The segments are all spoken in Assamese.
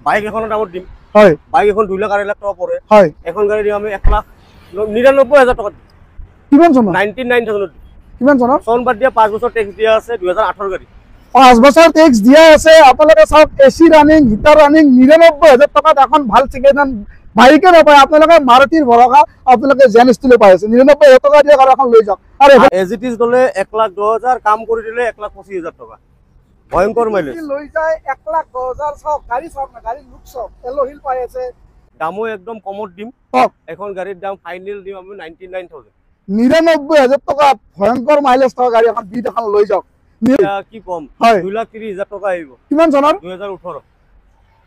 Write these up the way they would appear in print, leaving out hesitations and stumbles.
বাইক এখনৰ দামত দিম হয় বাইক এখন 2 লাখ 2.5 লাখ টকা পৰে হয় এখন গাড়ী দিম আমি 1,99,000 টকা কিমান চনৰ 99,000 কিমান চনৰ চন বাদ দিয়া 5 বছৰ টেক্স দিয়া আছে 2018 গাড়ী 5 বছৰ টেক্স দিয়া আছে আপোনালোকে চাওক এসি ৰানিং হিটাৰ ৰানিং 99,000 টকাত এখন ভাল সেকেন্ড হ্যান্ড বাইকে নাপায় আপোনালোকে মাৰুতিৰ ভৰসা আপোনালোকে জেন ষ্টিলে পাই আছে 99,000 টকা দিয়া আৰু এখন লৈ যাওক আৰু এজ ইট ইজ দলে 1,10,000 কাম কৰি দিলে 1,25,000 টকা ভয়ংকৰ মাইলেজ লৈ যায় 1,10,000 চাওক গাড়ী চাওক না গাড়ী লুক চাওক এলোহিল পাই আছে দামো একদম কমত দিম এখন গাড়ীৰ দাম ফাইনেল দিম আমি 99,000 99,000 টকা ভয়ংকৰ মাইলেজ থকা গাড়ী এখন বিট এখন লৈ যাওক কি কম 2,30,000 টকা আহিব কিমান চনৰ 2018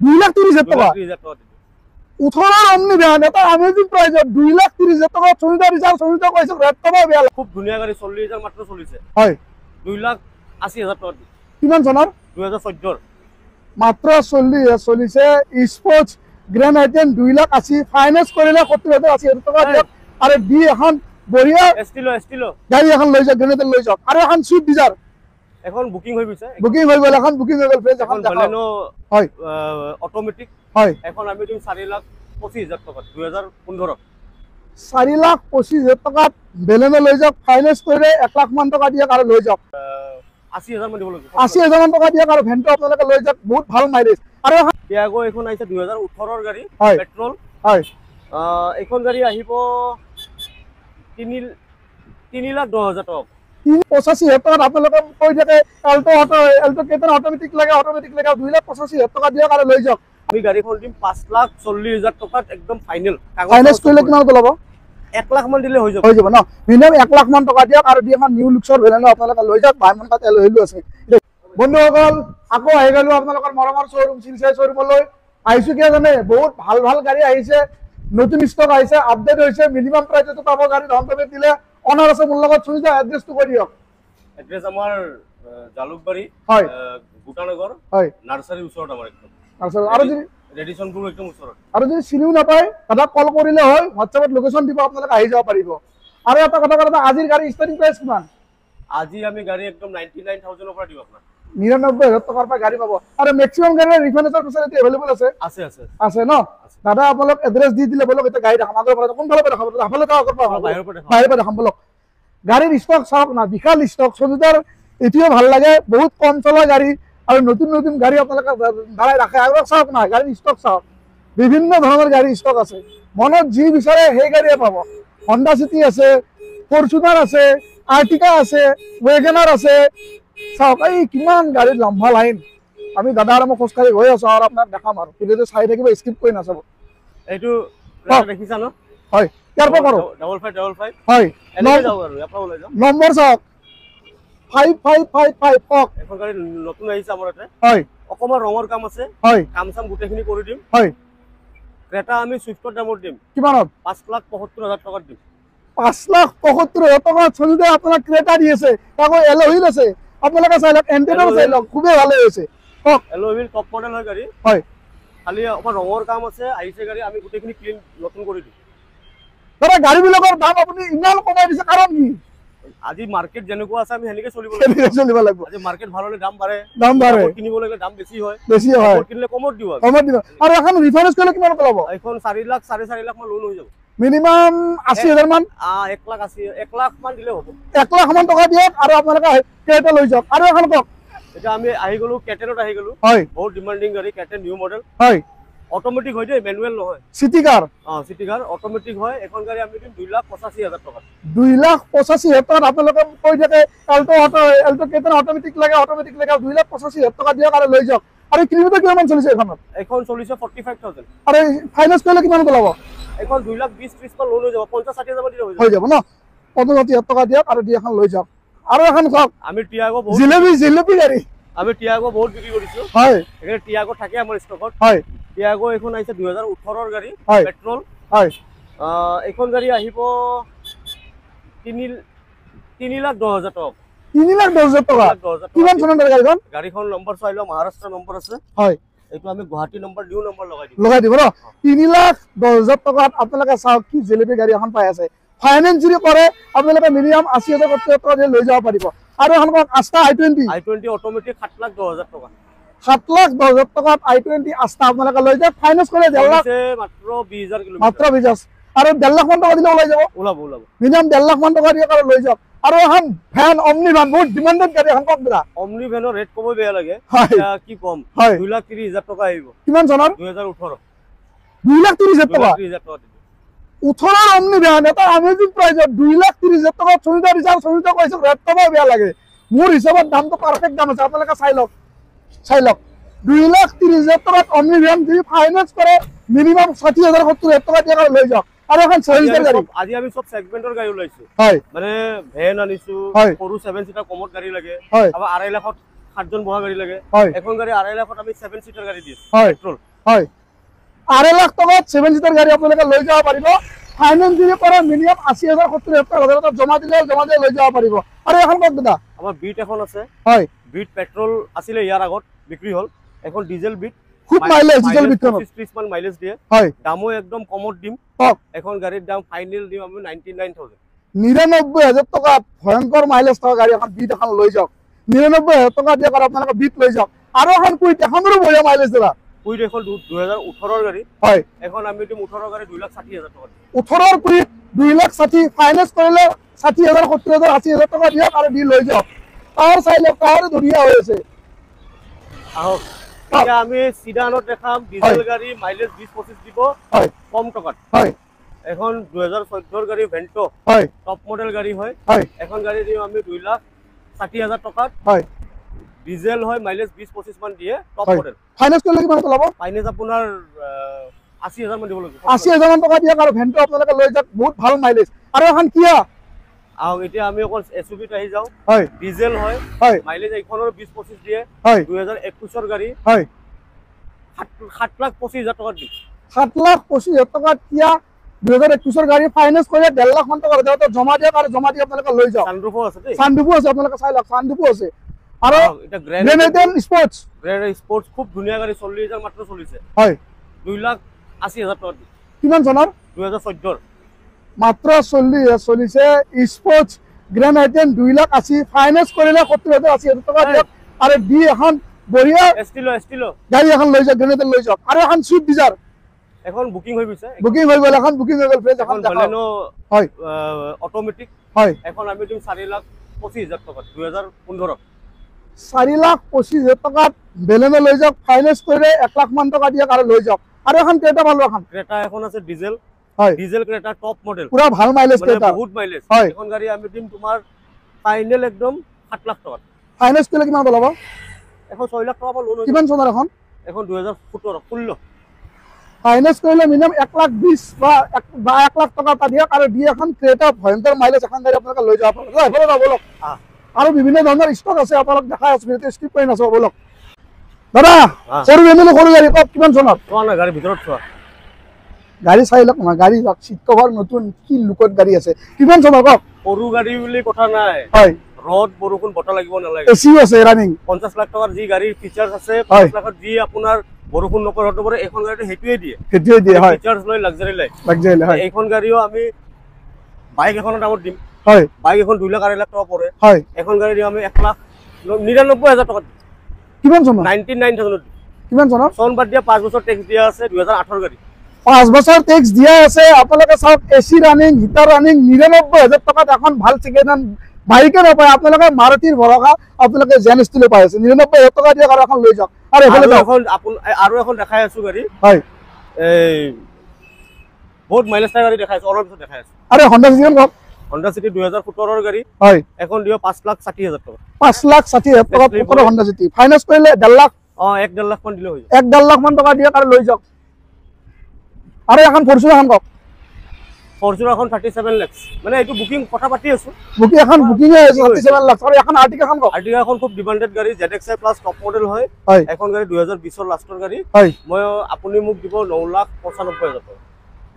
2,30,000 টকা 18 অমনি ভ্যান এটা আমেজিং প্রাইস 2,30,000 টাকা সুনিতা রিজার্ভ সুনিতা কইছে রেট টাকা বেয়া খুব ধুনিয়া গাড়ী 40,000 মাত্ৰ চলিছে হয় 2,80,000 টকা কিমান চনৰ 2014 মাত্ৰ 40 চলিছে স্পোৰ্টস গ্ৰ্যান্ড আইটেম 2,80,000 ফাইনান্স কৰিলে 70,000 টকা দিয়ক আৰু ডি এখন বঢ়িয়া এষ্টিলো গাড়ী এখন লৈ যাওক গ্ৰেনেড লৈ যাওক আৰু এখন সুইফট ডিজায়াৰ এখন বুকিং হৈ গৈছে বুকিং হৈ গ'ল এখন বুকিং হৈ গ'ল ফ্ৰেজ এখন বলেনো হয় অটোমেটিক হয় এখন আমি দিম 4,25,000 টকা 2015 4,25,000 টকাত বেলেনো লৈ যাওক ফাইনান্স কৰিলে 1 লাখ মান টকা দিয়ক আৰু লৈ যাওক 80,000 মান দিব লাগিব 80,000 মান টকা দিয়ক আৰু ভেন্টো আপোনালোকে লৈ যাওক বহুত ভাল মাইলেজ আৰু টিয়াগো এখন আহিছে 2018 ৰ গাড়ী পেট্ৰল হয় এখন গাড়ী আহিব 3,10,000 টকা 85,000 টকাত আপোনালোকে কৈ থাকে এল্টো কেইটা অটোমেটিক লাগে 2,85,000 টকা দিয়ক আৰু লৈ যাওক আমি গাড়ীখন দিম 5,40,000 টকাত একদম ফাইনেল ফাইনান্স কৰিলে কিমান ল'ব 1 লাখ মান দিলে হৈ যাব ন মিনিমাম 1 লাখ মান টকা দিয়ক আৰু দি এখন নিউ লুকছৰ ভেলেনো আপোনালোকে লৈ যাওক ভাইমান তাত এলোহিলো আছে বন্ধুসকল আকৌ আহি গ'লো আপোনালোকৰ মৰমৰ শ্বৰুম চিলচাই শ্বৰুমলৈ আহিছো কিয় জানে বহুত ভাল ভাল গাড়ী আহিছে নতুন ষ্টক আহিছে আপডেট হৈছে মিনিমাম প্ৰাইচটো পাব গাড়ী ধন পেমেণ্ট দিলে অনাৰ আছে মোৰ লগত সুবিধা এড্ৰেছটো কৈ দিয়ক এড্ৰেছ আমাৰ জালুকবাৰী হয় গুটানগৰ হয় নাৰ্সাৰীৰ ওচৰত আমাৰ একদম আৰু যদি ৰেডিচনপুৰ একদম ওচৰত আৰু যদি চিনিও নাপায় দাদা কল কৰিলে হয় হোৱাটছএপত লোকেশ্যন দিব আপোনালোকে আহি যাব পাৰিব আৰু এটা কথা আজিৰ গাড়ী ষ্টাৰ্টিং প্ৰাইচ কিমান আজি আমি গাড়ী একদম 99,000 ৰ পৰা দিম আপোনাক 99,000 টকাৰ পৰা গাড়ী পাব আৰু মেক্সিমাম গাড়ী ৰিফাইনেন্সৰ ফেচিলিটি এভেইলেবল আছে আছে ন দাদা আপোনালোক এড্ৰেছ দি দিলে বলক এটা গাড়ী দেখাম আগৰ পৰা কোনফালে পৰা দেখাব আফালে তাৰ আগৰ পৰা বাহিৰৰ পৰা দেখাম বলক গাড়ীৰ ষ্টক চাওক না বিশাল ষ্টক চলিদাৰ এতিয়াও ভাল লাগে বহুত কম চলা গাড়ী আৰু নতুন নতুন গাড়ী আপোনালোকে ধাৰাই ৰাখে আগৰ চাওক না গাড়ীৰ ষ্টক চাওক বিভিন্ন ধৰণৰ গাড়ী ষ্টক আছে মনত যি বিচাৰে সেই গাড়ীয়ে পাব হন্ডা সিটি আছে ফৰচুনাৰ আছে আৰ্টিকা আছে ৱেগনাৰ আছে চাওক এই কিমান গাড়ীৰ লম্বা লাইন আমি দাদা আৰু মই খোজকাঢ়ি গৈ আছো আৰু আপোনাক দেখাম আৰু কিন্তু চাই থাকিব স্কিপ কৰি নাচাব এইটো দেখিছা ন হয় ইয়াৰ পৰা কৰো 5555 হয় এনেকৈ যাও আৰু ইয়াৰ পৰা ওলাই যাও নম্বৰ চাওক 5555 কক এখন গাড়ী নতুন আহিছে আমাৰ ইয়াতে হয় অকমান ৰঙৰ কাম আছে হয় কাম চাম গোটেইখিনি কৰি দিম হয় ক্ৰেটা আমি সুইফটৰ দামত দিম কিমানত 5,75,000 টকাত দিম 5,75,000 টকা চলিতে আপোনাক ক্ৰেটা দি আছে তাকো এলোহিল আছে আপোনালোকে চাই লওক এণ্টেনাৰ চাই লওক খুবেই ভালে হৈছে কক এলোহিল টপ মডেল হয় গাড়ী হয় খালি অকমান ৰঙৰ কাম আছে আহিছে গাড়ী আমি গোটেইখিনি ক্লিন নতুন কৰি দিম দাদা গাড়ীবিলাকৰ দাম আপুনি ইমান কমাই দিছে কাৰণ কি আজি মাৰ্কেট যেনেকুৱা আছে আমি হেনেকে চলিব লাগিব আজি মাৰ্কেট ভাল হলে দাম বাঢ়ে কিনিব লাগে দাম বেছি হয় কিনিলে কমত দিব আৰু এখন ৰিফাইনেন্স কৰিলে কিমান পাব এখন 4 লাখ 4.5 লাখ মান লোন হৈ যাব মিনিমাম 80,000 মান 1 লাখ মান দিলে হ'ব 1 লাখ মান টকা দিয়ক আৰু আপোনালোকে কেটা লৈ যাওক আৰু এখন কক এটা আমি আহি গলো কেটেনত আহি গলো হয় বহুত ডিমান্ডিং গাড়ী কেটেন নিউ মডেল হয় অটোমেটিক হয় দেই ম্যানুয়াল নহয় সিটি কার সিটি কার অটোমেটিক হয় এখন গাড়ী আমি দিম 2,85,000 টকা 2,85,000 টকা আপোনালোকে কৈ থাকে এল্টো কেইটা অটোমেটিক লাগে 2,85,000 টকা দিয়ক আৰু লৈ যাওক আৰু কিলোমিটাৰ কিমান চলিছে এখন চলিছে 45,000 আৰু ফাইনান্স কৰিলে কিমান পাব এখন 2,20,30 মান লোন হৈ যাব 50-60,000 মান দিলে হৈ যাব ন 50,000 টকা দিয়ক আৰু দি এখন লৈ যাওক আৰু এখন চাওক আমি টিয়াগো বহুত জিলেবি গাড়ী আমি টিয়াগো বহুত বিক্ৰী কৰিছো হয় এখানে টিয়াগো থাকে আমাৰ ষ্টকত হয় টিয়াগো এখন আহিছে 2018 ৰ গাড়ী পেট্ৰল হয় এখন গাড়ী আহিব 3,10,000 টকা 3,10,000 টকা কিমান চনৰ গাড়ীখন গাড়ীখন নম্বৰ চাইলো মহাৰাষ্ট্ৰ নম্বৰ আছে হয় এইটো আমি গুৱাহাটী নম্বৰ নিউ নম্বৰ লগাই দিব ন 3,10,000 টকাত আপোনালোকে চাওক কি জিলেবি গাড়ী এখন পাই আছে ফাইনান্স যদি কৰে আপোনালোকে মিনিমাম 80,000 টকা লৈ যাব পাৰিব আৰু এখন আস্তা i20 অটোমেটিক 7,10,000 টকা 7,10,000 টকাত i20 আস্তা আপোনালোকে লৈ যাওক ফাইনেন্স কৰিলে 1.5 লাখ মাত্ৰ 20,000 কিলোমিটাৰ মাত্ৰ 20,000 আৰু 1.5 লাখ মান টকা দিলে ওলাই যাব ওলাব মিনিমাম 1.5 লাখ মান টকা দিয়ে আৰু লৈ যাওক আৰু এখন ভ্যান অমনি ভ্যান বহুত ডিমান্ডেড গাড়ী এখন কম দাদা অমনি ভ্যানৰ ৰেট কবই বেয়া লাগে কি কম 2,30,000 টকা আহিব কিমান চনৰ 2018 2,30,000 টকা 18 অমনি ভ্যান এটা আমেজিং প্ৰাইজত 2,30,000 টকা চলিতা ৰিজাল্ট চলিতা কৈছে ৰেট কবই বেয়া লাগে মোৰ হিচাপত দামটো পাৰফেক্ট দাম আছে আপোনালোকে চাই লওক 2,30,000 টকাত অমনি ভ্যান যদি ফাইনেন্স কৰে মিনিমাম 60,000 70,000 টকা দিয়ে লৈ যাওক আৰু এখন 6 গাড়ী আজি আমি সব সেগমেন্টৰ গাড়ী ওলাইছো হয় মানে ভ্যান আনিছো সৰু 7 সিটাৰ কমত গাড়ী লাগে আবা 2.5 লাখত 7 জন বহা গাড়ী লাগে এখন গাড়ী 2.5 লাখত আমি 7 সিটাৰ গাড়ী দিছো পেট্ৰল হয় 2.5 লাখ টকাত 7 সিটাৰ গাড়ী আপোনালোকে লৈ যাব পাৰিব ফাইনেন্স যদি কৰে মিনিমাম 80,000 70,000 টকা জমা দিলে লৈ যাব পাৰিব আৰু এখন কওক দাদা আমাৰ বিট এখন আছে হয় বিট পেট্ৰল আছিলে ইয়াৰ আগত বিক্ৰী হল এখন ডিজেল বিট খুব মাইলেজ ডিজেল বিটখন 30 মান মাইলেজ দিয়ে হয় দামও একদম কমত দিম এখন গাড়ীৰ দাম ফাইনাল দিম আমি 99,000 99,000 টকা ভয়ংকৰ মাইলেজ থকা গাড়ী এখন বিট এখন লৈ যাওক 99,000 টকা দিয়ে আৰু আপোনালোকে বিট লৈ যাওক আৰু এখন কুইট এখনৰো বঢ়িয়া মাইলেজ দাদা কুইট এখন 2018 গাড়ী হয় এখন আমি দিম 18 গাড়ী 2,60,000 টকা 18 কুইট 2,60,000 ফাইনেন্স কৰিলে 60,000 70,000 80,000 টকা দিয়ক আৰু দি লৈ যাওক তাৰ চাইলে কাৰ ধুনীয়া হৈ আছে আহক এতিয়া আমি সিডানত দেখাম ডিজেল গাড়ী মাইলেজ 20-25 দিব হয় কম টকাত হয় এখন 2014 গাড়ী ভেন্টো হয় টপ মডেল গাড়ী হয় হয় এখন গাড়ী দিম আমি 2,60,000 টকাত হয় ডিজেল হয় মাইলেজ 20-25 মান দিয়ে টপ মডেল ফাইনেন্স কৰিলে কিমান টকা ল'ব ফাইনেন্স আপোনাৰ 80,000 মান দিব লাগিব 80,000 মান টকা দিয়ক আৰু ভেন্টো আপোনালোকে লৈ যাওক বহুত ভাল মাইলেজ আৰু এখন কিয়া আও এতিয়া আমি অকল এসইউভিত আহি যাও হয় ডিজেল হয় হয় মাইলেজ এইখনৰ 20-25 দিয়ে হয় 2021 ৰ গাড়ী হয় 7,25,000 টকা দি 7,25,000 টকা কিয়া 2021 ৰ গাড়ী ফাইনেন্স কৰিলে 1.5 লাখ মান টকা দেওতে জমা দিয়ক আৰু জমা দি আপোনালোকে লৈ যাওক সানৰুফো আছে দেই সানৰুফো আছে আপোনালোকে চাই লওক সানৰুফো আছে আৰু এটা গ্ৰেন্ড স্পৰ্টছ খুব ধুনীয়া গাড়ী 40,000 মাত্ৰ চলিছে হয় 2,80,000 টকা দি কিমান চনৰ 2014 মাত্ৰ 40,000 চলিছে স্পৰ্টছ গ্ৰেন্ড আইটেম 2,80,000 ফাইনেন্স কৰিলে 70,000 টকা দিয়ক আৰু দি এখন বঢ়িয়া এষ্টিলো গাড়ী এখন লৈ যাওক গ্ৰেনেড লৈ যাওক আৰু এখন সুইফট ডিজাৰ এখন বুকিং হৈ গৈছে বুকিং হৈ গ'ল এখন বুকিং হৈ গ'ল ফ্ৰেজ এখন বলেনো হয় অটোমেটিক হয় এখন আমি দিম 4,25,000 টকা 2015 4,25,000 টকাত বেলেনো লৈ যাওক ফাইনেন্স কৰিলে 1 লাখ মান টকা দিয়ক আৰু লৈ যাওক আৰু এখন ক্ৰেটা ভালো এখন ক্ৰেটা এখন আছে ডিজেল হয় ডিজেল ক্ৰেটা টপ মডেল পুৰা ভাল মাইলেজ ক্ৰেটা বহুত মাইলেজ হয় এখন গাড়ী আমি দিম তোমাৰ ফাইনেল একদম 7 লাখ টকা ফাইনেন্স কৰিলে কিমান ল'ব এখন 6 লাখ টকা লোন কিমান চনৰ এখন 2017 ফাইনেন্স কৰিলে মিনিমাম 1,20,000 বা 1 লাখ টকা দিয়ক আৰু দি এখন ক্ৰেটা ভয়ংকৰ মাইলেজ এখন গাড়ী আপোনালোকে লৈ যাব পাৰিব এফালে যাব লওক আৰু বিভিন্ন ধৰণৰ ষ্টক আছে আপোনালোক দেখাই আছো এটা স্কিপ কৰি নাছো বলক দাদা সৰু ফেমিলি সৰু গাড়ী কওক কিমান চনত কোৱা না গাড়ী ভিতৰত চোৱা গাড়ী চাই লওক না গাড়ী সিট কভাৰ নতুন কি লুকত গাড়ী আছে কিমান চনৰ কওক সৰু গাড়ী বুলি কথা নাই হয় ৰড বৰষুণ বটা লাগিব নালাগে এসি আছে ৰানিং 50 লাখ টকাৰ যি গাড়ীৰ ফিচাৰ্স আছে 50 লাখত যি আপোনাৰ বৰষুণ নপৰে এখন গাড়ীতে হেতুৱে দিয়ে হয় ফিচাৰ্স লৈ লাক্সাৰি হয় এইখন গাড়ীও আমি বাইক এখনৰ দামত দিম হয় বাইক এখন 2 লাখ 2.5 লাখ টকা পৰে হয় এখন গাড়ী দিম আমি 1,99,000 টকা কিমান চনৰ 99,000 কিমান চনৰ চন বাদ দিয়া 5 বছৰ টেক্স দিয়া আছে 2018 গাড়ী 5 বছৰ টেক্স দিয়া আছে আপোনালোকে চাওক এসি ৰানিং হিটাৰ ৰানিং 99,000 টকাত এখন ভাল সেকেন্ড হ্যান্ড বাইকে নাপায় আপোনালোকে মাৰুতিৰ ভৰসা আপোনালোকে জেন ষ্টিলে পাই আছে 99,000 টকা দিয়া আৰু এখন লৈ যাওক আৰু এফালে আৰু এখন দেখাই আছো গাড়ী হয় এই বহুত মাইলেজ গাড়ী দেখাই আছো অলপ পিছত দেখাই আছো আরে হন্ডা সিটি কওক হন্ডা সিটি 2017 ৰ গাড়ী হয় এখন দিও 5,60,000 টকা 5,60,000 টকা পুরো হন্ডা সিটি ফাইনান্স কৰিলে 1.5 লাখ 1.5 লাখ মান দিলে হৈ যায় 1.5 লাখ মান টকা দিয়া আৰু লৈ যাওক আৰু এখন ফৰচুনাৰ এখন কওক ফৰচুনাৰ এখন 37 লাখ মানে এইটো বুকিং কথা পাতি আছো বুকিং এখন বুকিং হৈ আছে 37 লাখ আৰু এখন আৰ্টিকা এখন কওক আৰ্টিকা এখন খুব ডিমান্ডেড গাড়ী ZXi প্লাস টপ মডেল হয় এখন গাড়ী 2020 ৰ লাষ্টৰ গাড়ী মই আপুনি মোক দিব 9,95,000 টকা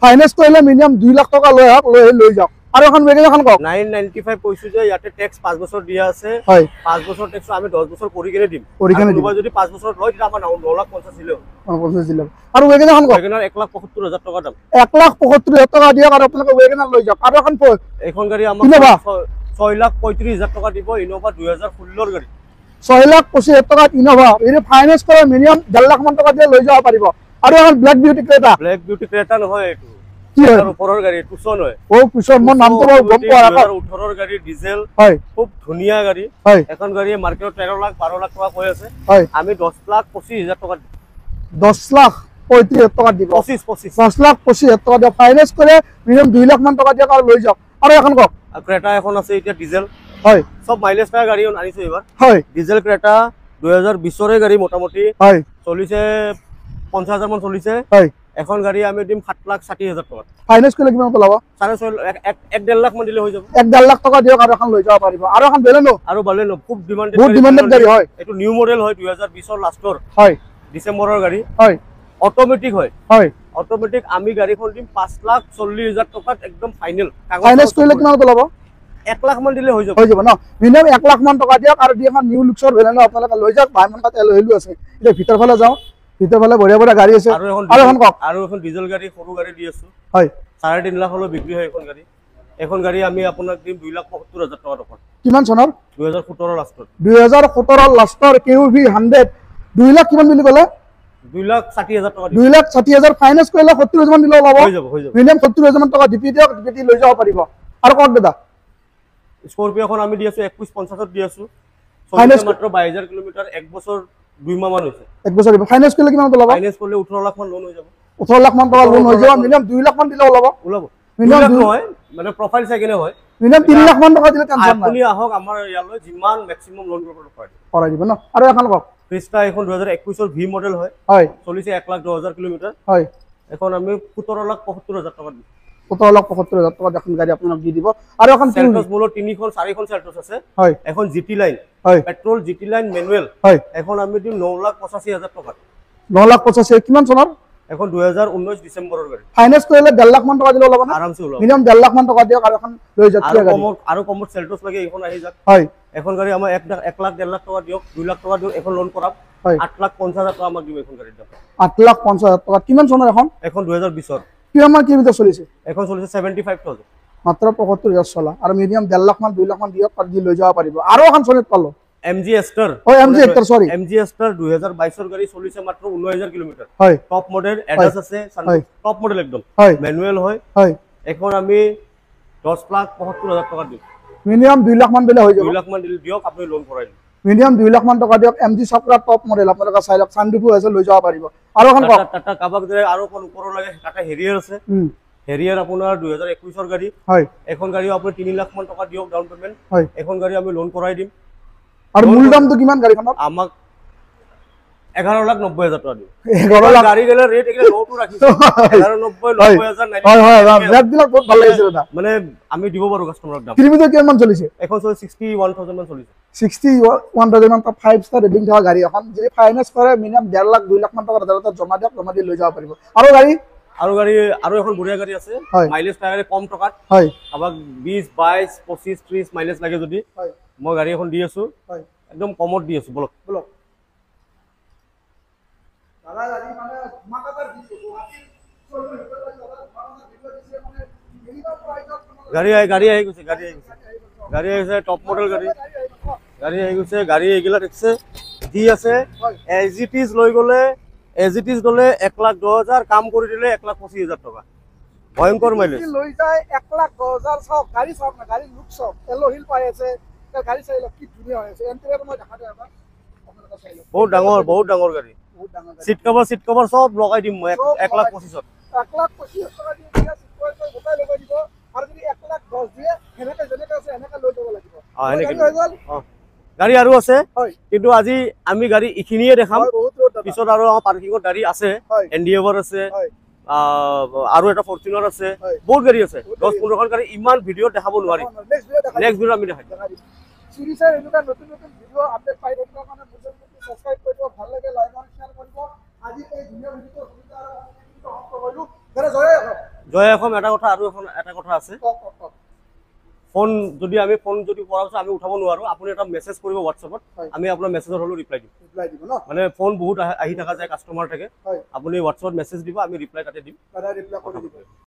ফাইনান্স কৰিলে মিনিমাম 2 লাখ টকা লৈ যাওক আৰু এখন মেগেজ এখন কওক 995 কৈছো যে ইয়াতে ট্যাক্স 5 বছৰ দিয়া আছে 5 বছৰ ট্যাক্স আমি 10 বছৰ কৰি কেনে দিম আৰু যদি 5 বছৰ লয় তেতিয়া আমাৰ 9,50,000 দিলে 50 দিলে আৰু ওয়েগনাৰ এখন কওক ওয়েগনাৰ 1,75,000 টকা দাম 1,75,000 টকা দিয়ক আৰু আপোনালোকে ওয়েগনাৰ লৈ যাওক আৰু এখন গাড়ী আমাৰ 6,35,000 টকা দিব ইনোভা 2016 ৰ গাড়ী 6,25,000 টকাত ইনোভা এই ফাইনেন্স কৰে মিনিমাম 1.5 লাখ মান টকা দিয়ে লৈ যাব পাৰিব আৰু এখন ব্ল্যাক বিউটি ক্ৰেটা নহয় এইটো কি হয় ওপৰৰ গাড়ী টুচন হয় টুচন মোৰ নামটো গম পোৱা নাই 2018 গাড়ী ডিজেল হয় খুব ধুনীয়া গাড়ী হয় এখন গাড়ী মাৰ্কেটত 13 লাখ 12 লাখ টকা কৈ আছে হয় আমি 10,25,000 টকা 10,35,000 টকা দিব 10,25,000 টকা দিয়ে ফাইনেন্স কৰে মিনিমাম 2 লাখ মান টকা দিয়ে আৰু লৈ যাওক আৰু এখন কক ক্ৰেটা এখন আছে এতিয়া ডিজেল হয় সব মাইলেজ থকা গাড়ী আনিছো এবাৰ হয় ডিজেল ক্ৰেটা 2020 ৰ গাড়ী মোটামুটি হয় চলিছে 50,000 মান চলিছে হয় এখন গাড়ী আমি দিম 7,60,000 টকা ফাইনেন্স কৰিলে কিমান পেলাব 1.5 লাখ মান দিলে হৈ যাব 1.5 লাখ টকা দিয়ক আৰু এখন লৈ যাব পাৰিব আৰু এখন বেলেনো আৰু বালেনো খুব ডিমান্ডেড গাড়ী হয় এটো নিউ মডেল হয় 2020 ৰ লাষ্টৰ হয় ডিসেম্বৰৰ গাড়ী হয় অটোমেটিক হয় হয় অটোমেটিক আমি গাড়ীখন দিম 5,40,000 টকাত একদম ফাইনেল ফাইনেন্স কৰিলে কিমান পেলাব 1 লাখ মান দিলে হৈ যাব ন মিনিমাম 1 লাখ মান টকা দিয়ক আৰু দি এখন নিউ লুকছৰ বেলেনো আপোনালোকে লৈ যাওক ভাইমান কাট এলহিলু আছে এতিয়া ভিতৰ ফালে যাও ভিতৰ ফালে বঢ়িয়া বঢ়িয়া গাড়ী আছে আৰু এখন ডিজেল গাড়ী সৰু গাড়ী দি আছো হয় 3.5 লাখ হলো বিক্ৰী হয় এখন গাড়ী আমি আপোনাক দিম 2,75,000 টকা টকা কিমান চনৰ 2017 লাষ্টৰ 2017 লাষ্টৰ QV 100 2 লাখ কিমান বুলি ক'লে 2,60,000 টকা 2,60,000 ফাইনেন্স কৰিলে 70,000 মান দিলে ওলাব হৈ যাব মিনিমাম 70,000 মান টকা ডিপি দিয়ক ডিপি লৈ যাব পাৰিব আৰু কক দাদা স্কৰপিও এখন আমি দি আছো 21,50 দি আছো ফাইনেন্স মাত্ৰ 22,000 কিলোমিটাৰ 1 বছৰ 2 মাহ মান হৈছে 1 বছৰ ফাইনেন্স কৰিলে কিমান ওলাব ফাইনেন্স কৰিলে 18 লাখ মান লোন হৈ যাব 18 লাখ মান টকা লোন হৈ যাব মিনিমাম 2 লাখ মান দিলে ওলাব মিনিমাম নহয় মানে প্ৰফাইল চাই কেনে হয় মিনিমাম 3 লাখ মান টকা দিলে টেনচন নাই আপুনি আহক আমাৰ ইয়ালৈ যিমান মেক্সিমাম লোন কৰাই দিব ন আৰু এখন কক ক্ৰিষ্টা এখন 2021 ৰ ভি মডেল হয় হয় চলিছে 1,10,000 কিলোমিটাৰ হয় এখন আমি 17,75,000 টকা দিম 17,75,000 টকা এখন গাড়ী আপোনাক দি দিব আৰু এখন চেল্টছ মূলৰ 3খন 4খন চেল্টছ আছে হয় এখন জিটি লাইন হয় পেট্ৰল জিটি লাইন মেনুৱেল হয় এখন আমি দিম 9,85,000 টকা 9,85,000 কিমান চনৰ এখন 2019 ডিসেম্বৰৰ গাড়ী ফাইনেন্স কৰিলে 1.5 লাখ মান টকা দিলে ওলাব না আৰামছে ওলাব মিনিমাম 1.5 লাখ মান টকা দিয়ক আৰু এখন লৈ যাওক আৰু কমত চেল্টছ লাগে এখন আহি যাক হয় এখন গাড়ী আমাৰ 1 লাখ 1.5 লাখ টকা দিয়ক 2 লাখ টকা দিয়ক এখন লোন কৰাম 8,50,000 টকা আমাক দিব এখন গাড়ীৰ দাম 8,50,000 টকা কিমান চনৰ এখন 2020 ৰ কিমান মান কিলোমিটাৰ চলিছে এখন চলিছে 75,000 মাত্ৰ 75,000 চলা আৰু মিনিমাম 1.5 লাখ মান 2 লাখ মান দিয়ক আৰু দি লৈ যাব পাৰিব আৰু এখন চলিত পালো MG Aster MG Aster sorry MG Aster 2022 এর গাড়ি চলিছে মাত্র 19,000 কিলোমিটার হয় টপ মডেল এডাস আছে টপ মডেল একদম ম্যানুয়াল হয় এখন আমি 10,75,000 টাকা দিই মিনিমাম 2 লাখ মান দিলে হৈ যাব 2 লাখ মান দিলে দিয়ক আপনি লোন করাই দিন মিনিমাম 2 লাখ মান টাকা দিয়ক MG Supra টপ মডেল আপোনালোকে চাই লওক সানরুফ আছে লৈ যাব পাৰিব আৰু এখন টাটা কাবাক দৰে আৰু কোন ওপৰ লাগে টাটা হেৰিয়াৰ আছে হেৰিয়াৰ আপোনাৰ 2021 এর গাড়ি হয় এখন গাড়িও আপনি 3 লাখ মান টাকা দিয়ক ডাউন পেমেন্ট এখন গাড়ি আমি লোন করাই দিম আৰু মূল দামটো কিমান গাড়ীখনৰ আমাক 11,90,000 টাকা দিও 11 লাখ গাড়ি গেলে ৰেট একে লোটো ৰাখিছো 11,90,000 হয় ৰেট বিলাক বহুত ভাল লাগিছে দাদা মানে আমি দিব পাৰো কাস্টমাৰক দাম কিলোমিটাৰ কিমান চলিছে এখন 61,000 মান চলিছে 61,000 মান 5 স্টাৰ ৰেটিং থকা গাড়ী এখন যদি ফাইনান্স কৰে মিনিমাম 1.5 লাখ 2 লাখ মান টকা দাদা জমা দিয়ক জমা দি লৈ যাব পাৰিব আৰু গাড়ী আৰু এখন বঢ়িয়া গাড়ী আছে মাইলেজ টায়াৰে কম টকাত হয় আমাক 20 22 25 30 মাইলেজ লাগে যদি হয় মই গাড়ী এখন দি আছো হয় একদম কমত দি আছো বলক দাদা গাড়ী মানে ধমাকাদার দিছো গাড়ী আহি গৈছে টপ মডেল গাড়ী আহি গৈছে গাড়ী এগিলা দেখছে দি আছে এজ ইট ইজ লৈ গলে 1,10,000 কাম কৰি দিলে 1,25,000 টকা ভয়ঙ্কর মাইলেজ লৈ যায় 1,10,000 সব গাড়ী সব না গাড়ী লুক সব এলো হিল পাই আছে গাড়ী চাইলো কি ধুনীয়া হৈ আছে এন্টাৰিয়ৰ মই দেখাতে এবাৰ আপোনালোকে চাই লওক বহুত ডাঙৰ গাড়ী সিট কভাৰ সব লগাই দিম মই 1,25,000 1,25,000 টকা দি দিয়া সিট কভাৰ গোটাই লগাই দিব আৰু যদি 1,10,000 দিয়ে হেনেকে জেনেকে আছে হেনেকে লৈ যাব লাগিব হেনেকে গাড়ী আৰু আছে কিন্তু আজি আমি গাড়ী ইখিনিয়ে দেখাম পিছত আৰু পাৰ্কিংৰ গাড়ী আছে এনডিএভাৰ আছে আৰু এটা ফৰচুনাৰ আছে বহুত গাড়ী আছে 10-15খন গাড়ী ইমান ভিডিঅ দেখাব নোৱাৰি নেক্সট ভিডিঅ আমি দেখাম সিৰিজৰ এনেকুৱা নতুন ভিডিঅ আপডেট পাই থাকিবৰ কাৰণে সাবস্ক্ৰাইব কৰিব ভাল লাগে লাইক আৰু শেয়াৰ কৰিব আজি এই ধুনীয়া ভিডিঅ সুবিধা আৰু সমাপ্ত কৰিলো জয় এখন এটা কথা আছে ফোন যদি আমি ফোন যদি কৰাছো আমি উঠাব নোৱাৰো আপুনি এটা মেসেজ কৰিব WhatsApp আমি আপোনাৰ মেসেজৰ হলো ৰিপ্লাই দিব ন মানে ফোন বহুত আহি থাকা যায় কাস্টমাৰ থাকে আপুনি WhatsApp মেসেজ দিব আমি ৰিপ্লাই তাতে দিম ৰিপ্লাই কৰি দিব